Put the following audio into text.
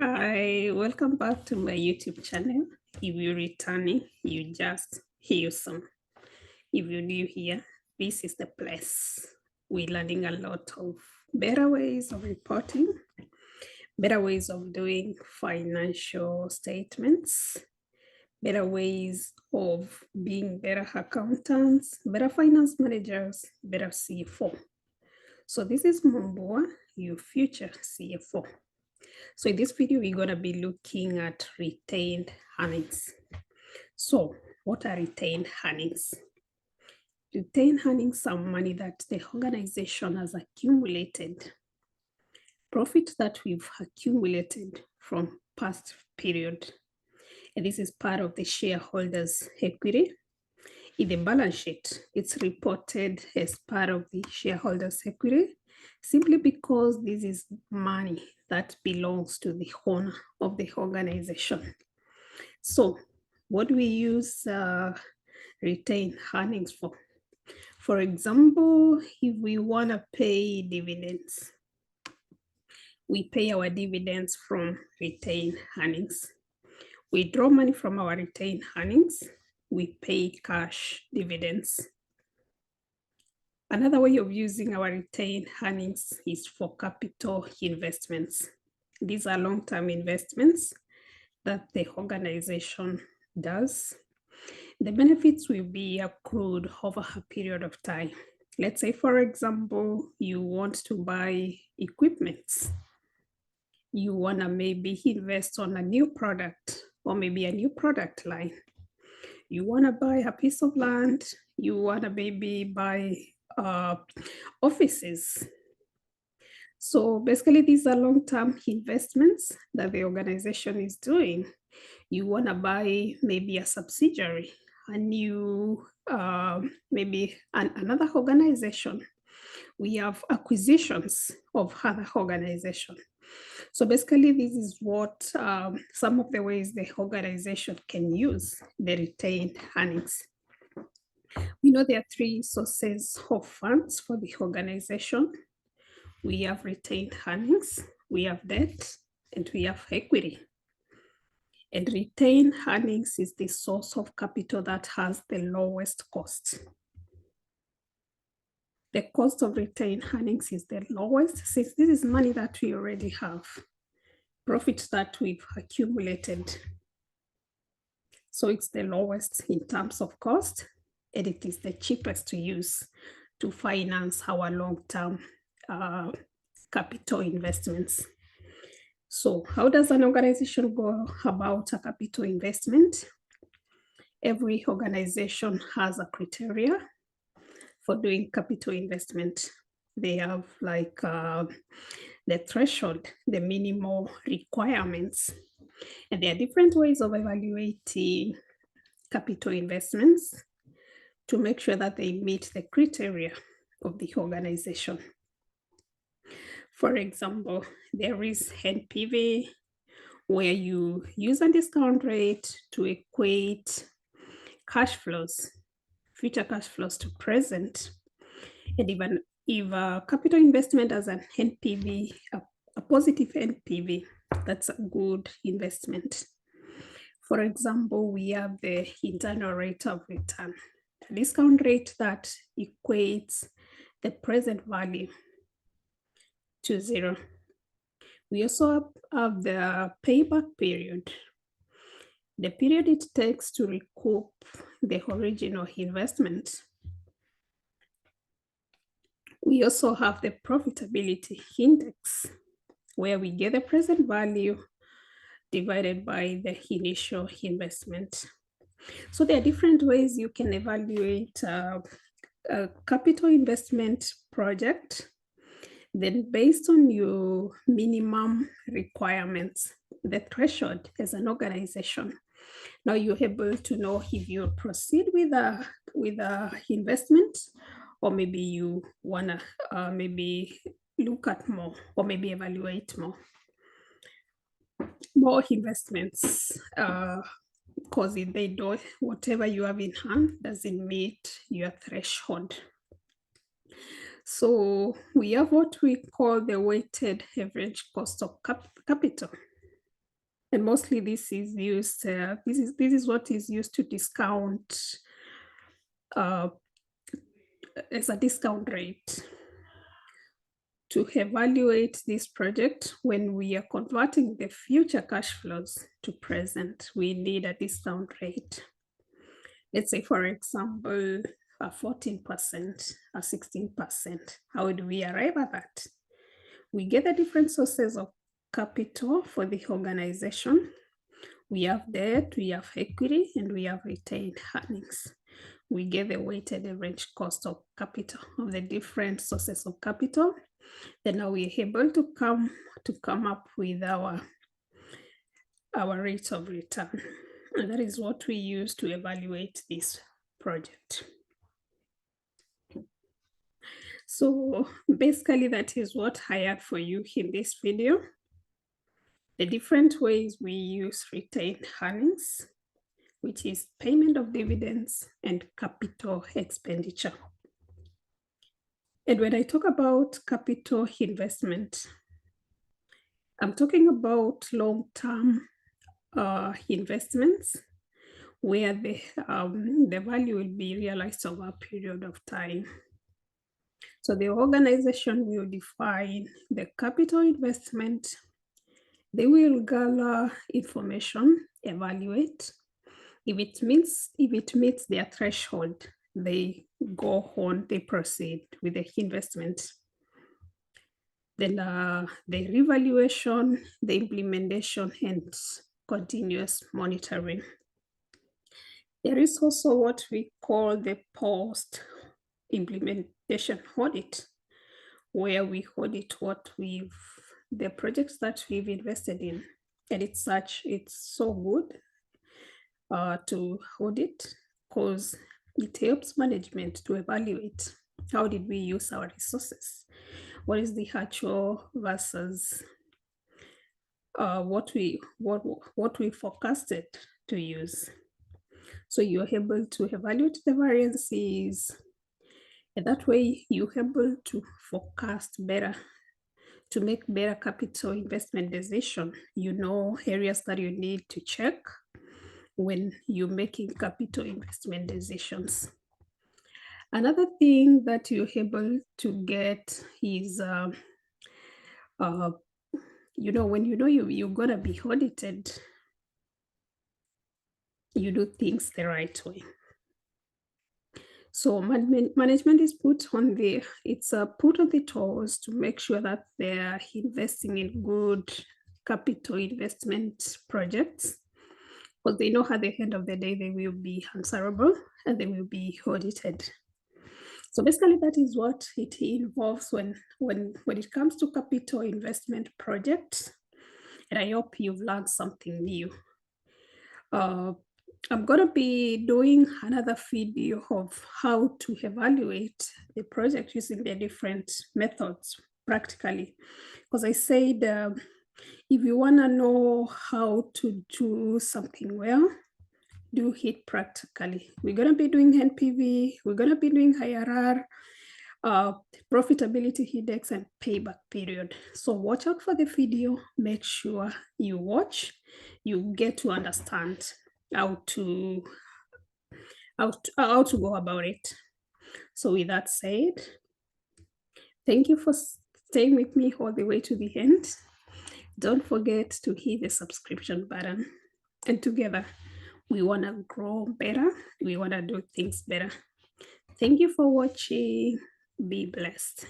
Hi, welcome back to my YouTube channel. If you're returning, you just hear some. If you're new here, this is the place. We're learning a lot of better ways of reporting, better ways of doing financial statements, better ways of being better accountants, better finance managers, better CFO. So this is Mombua, your future CFO. So in this video, we're going to be looking at retained earnings. So what are retained earnings? Retained earnings are money that the organization has accumulated, profit that we've accumulated from past period. And this is part of the shareholders' equity. In the balance sheet, it's reported as part of the shareholders' equity simply because this is money that belongs to the owner of the organization. So, what do we use retained earnings for? For example, if we want to pay dividends, we pay our dividends from retained earnings. We draw money from our retained earnings, we pay cash dividends. Another way of using our retained earnings is for capital investments. These are long-term investments that the organization does. The benefits will be accrued over a period of time. Let's say, for example, you want to buy equipment. You want to maybe invest on a new product or maybe a new product line. You want to buy a piece of land. You want to maybe buy offices. So basically, these are long-term investments that the organization is doing. You want to buy maybe a subsidiary, a new, maybe another organization. We have acquisitions of other organizations. So basically, this is what some of the ways the organization can use the retained earnings. We know there are three sources of funds for the organization. We have retained earnings, we have debt, and we have equity. And retained earnings is the source of capital that has the lowest cost. The cost of retained earnings is the lowest since this is money that we already have, profit that we've accumulated. So it's the lowest in terms of cost, and it is the cheapest to use to finance our long-term capital investments. So how does an organization go about a capital investment? Every organization has a criteria for doing capital investment. They have like the threshold, the minimal requirements. And there are different ways of evaluating capital investments to make sure that they meet the criteria of the organization. For example, there is NPV, where you use a discount rate to equate cash flows, future cash flows to present. And even if a capital investment has an NPV, a positive NPV, that's a good investment. For example, we have the internal rate of return, a discount rate that equates the present value to zero. We also have the payback period, the period it takes to recoup the original investment. We also have the profitability index, where we get the present value divided by the initial investment. So there are different ways you can evaluate a capital investment project. Then based on your minimum requirements, the threshold as an organization, now you're able to know if you proceed with a investment, or maybe you wanna maybe look at more or maybe evaluate more investments, because if they don't, whatever you have in hand doesn't meet your threshold. So we have what we call the weighted average cost of capital. And mostly this is used, this is what is used to discount as a discount rate. To evaluate this project, when we are converting the future cash flows to present, we need a discount rate. Let's say, for example, a 14%, a 16%. How do we arrive at that? We get the different sources of capital for the organization. We have debt, we have equity, and we have retained earnings. We get the weighted average cost of capital of the different sources of capital. Then now we're able to come up with our rate of return. And that is what we use to evaluate this project. So basically that is what I had for you in this video. The different ways we use retained earnings, which is payment of dividends and capital expenditure. And when I talk about capital investment, I'm talking about long-term investments where the value will be realized over a period of time. So the organization will define the capital investment. They will gather information, evaluate. If it meets their threshold, they go on, they proceed with the investment. Then the revaluation, the implementation, and continuous monitoring. There is also what we call the post-implementation audit, where we audit the projects that we've invested in. And it's so good to audit because it helps management to evaluate how did we use our resources, what is the actual versus what we forecasted to use. So you're able to evaluate the variances, and that way you're able to forecast better, to make better capital investment decision. You know areas that you need to check when you're making capital investment decisions. Another thing that you're able to get is, when you're gonna be audited, you do things the right way. So management is put on the toes to make sure that they're investing in good capital investment projects, because they know at the end of the day they will be answerable and they will be audited. So basically that is what it involves when it comes to capital investment projects. And I hope you've learned something new. I'm going to be doing another video of how to evaluate the project using the different methods practically. Because I said, if you want to know how to do something well, do it practically. We're going to be doing NPV, we're going to be doing IRR, profitability index, and payback period. So watch out for the video. Make sure you watch, you get to understand how to go about it. So with that said, thank you for staying with me all the way to the end. Don't forget to hit the subscription button, and together we want to grow better, we want to do things better. Thank you for watching. Be blessed.